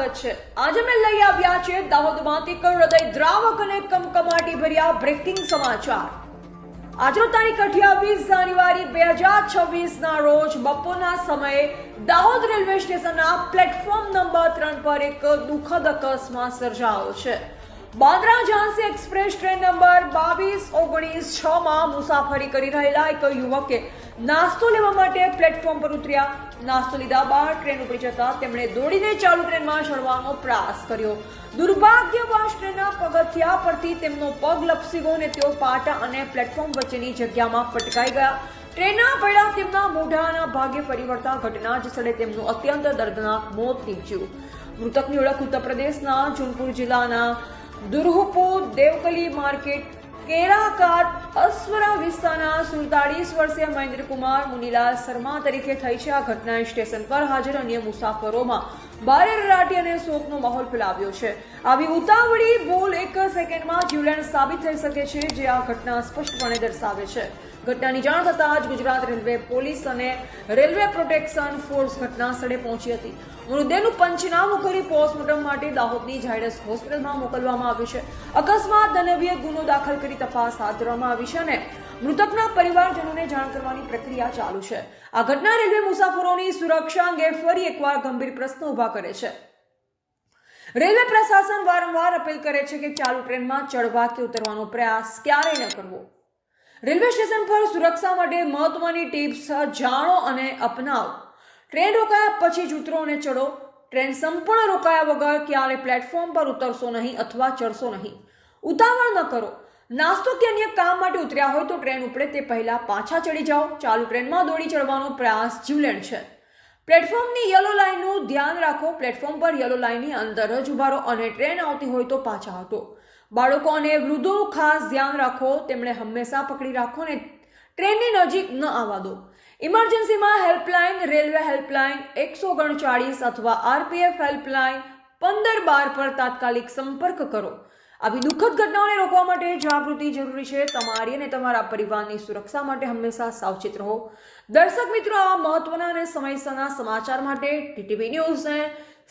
સ્વાગત છે। આજે મેં લઈ આવ્યા છે દાહોદમાંથી હૃદયદ્રાવક અને કમકમાટી ભર્યા બ્રેકિંગ સમાચાર। આજનો તારીખ 28 જાન્યુઆરી 2026 ના રોજ બપોરના સમયે દાહોદ રેલવે સ્ટેશનના પ્લેટફોર્મ નંબર 3 પર એક દુઃખદ અકસ્માત સર્જાયો છે। Bandra Jhansi express train number 2219 માં મુસાફરી કરી રહેલા એક યુવકે નાસ્તો લેવા માટે પ્લેટફોર્મ પર ઉતર્યા। નાસ્તો લીધા બાદ ટ્રેન ઉપડી જતા તેમણે દોડીને ચાલુ ટ્રેનમાં ચડવાનો પ્રયાસ કર્યો। દુર્ભાગ્યવશ ટ્રેનના પગથિયા પરથી તેમનો પગ લપસી ગયો અને તેઓ પાટા અને પ્લેટફોર્મ વચ્ચેની જગ્યામાં પટકાઈ ગયા। ટ્રેનના પૈડા તેમના મોઢાના ભાગે ફરી વળતા ઘટના જ સ્થળે તેમનું અત્યંત દર્દનાક મોત નીપજ્યું। મૃતકની ઓળખ ઉત્તર પ્રદેશના જૂનપુર જિલ્લાના દુર્હપુર દેવકલી માર્કેટ કેરાકાટ અસ્વરા વિસ્તારના 47 વર્ષીય મહેન્દ્રકુમાર મુનીલાલ શર્મા તરીકે થઈ છે। આ ઘટનાએ સ્ટેશન પર હાજર અન્ય મુસાફરોમાં ભારે રડાટી અને શોકનો માહોલ ફેલાવ્યો છે। આવી ઉતાવળી ભૂલ એક સેકન્ડમાં જીવલેણ સાબિત થઈ શકે છે, જે આ ઘટના સ્પષ્ટપણે દર્શાવે છે। ઘટનાની જાણ થતાં જ ગુજરાત રેલવે પોલીસ અને રેલવે પ્રોટેક્શન ફોર્સ ઘટના સ્થળે પહોંચી હતી। મૃતદેહનું પંચનામું કરી પોસ્ટમોર્ટમ માટે દાહોદની ઝાયડસ હોસ્પિટલમાં મોકલવામાં આવ્યું છે। અકસ્માત દાનવીએ ગુનો દાખલ કરી તપાસ હાથ ધરવામાં આવી છે અને મૃતકના પરિવારજનોને જાણ કરવાની પ્રક્રિયા ચાલુ છે। આ ઘટના રેલવે મુસાફરોની સુરક્ષા અંગે ફરી એકવાર ગંભીર પ્રશ્નો ઉભા કરે છે। રેલવે પ્રશાસન વારંવાર અપીલ કરે છે કે ચાલુ ટ્રેનમાં ચડવા કે ઉતરવાનો પ્રયાસ ક્યારેય ન કરવો। રેલવે સ્ટેશન પર સુરક્ષા માટે મહત્વની ટિપ્સ જાણો અને અપનાવો। ટ્રેન રોકાયા પછી જ ઉતરો અને ચડો। ટ્રેન સંપૂર્ણ રોકાયા વગર ક્યારેય પ્લેટફોર્મ પર ઉતરશો નહીં અથવા ચડશો નહીં। ઉતાવળ ન કરો। નાસ્તો કે અન્ય કામ માટે ઉતર્યા હોય તો ટ્રેન ઉપડે તે પહેલા પાછા ચડી જાઓ। ચાલુ ટ્રેનમાં દોડી ચડવાનો પ્રયાસ જીવલેણ છે। પ્લેટફોર્મની યલો લાઇનનું ધ્યાન રાખો। પ્લેટફોર્મ પર યલો લાઇનની અંદર જ ઉભા રહો અને ટ્રેન આવતી હોય તો પાછા હટો। બાળકો અને વૃદ્ધોનું ખાસ ધ્યાન રાખો। તેમણે હંમેશા પકડી રાખો અને ટ્રેનની નજીક ન આવવા દો। ઇમરજન્સીમાં હેલ્પલાઇન રેલવે હેલ્પલાઇન 139 અથવા આરપીએફ હેલ્પલાઇન 1512 પર તાત્કાલિક સંપર્ક કરો। આવી દુઃખદ ઘટનાઓને રોકવા માટે જાગૃતિ જરૂરી છે। તમારી અને તમારા પરિવારની સુરક્ષા માટે હંમેશા સાવચેત રહો। દર્શક મિત્રો, આ મહત્વના અને સમયસરના સમાચાર માટે ટીટીવી ન્યૂઝને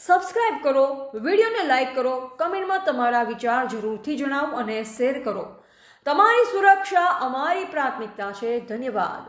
સબસ્ક્રાઇબ કરો, વિડીયોને લાઇક કરો, કમેન્ટમાં તમારા વિચાર જરૂરથી જણાવો અને શેર કરો। તમારી સુરક્ષા અમારી પ્રાથમિકતા છે। ધન્યવાદ।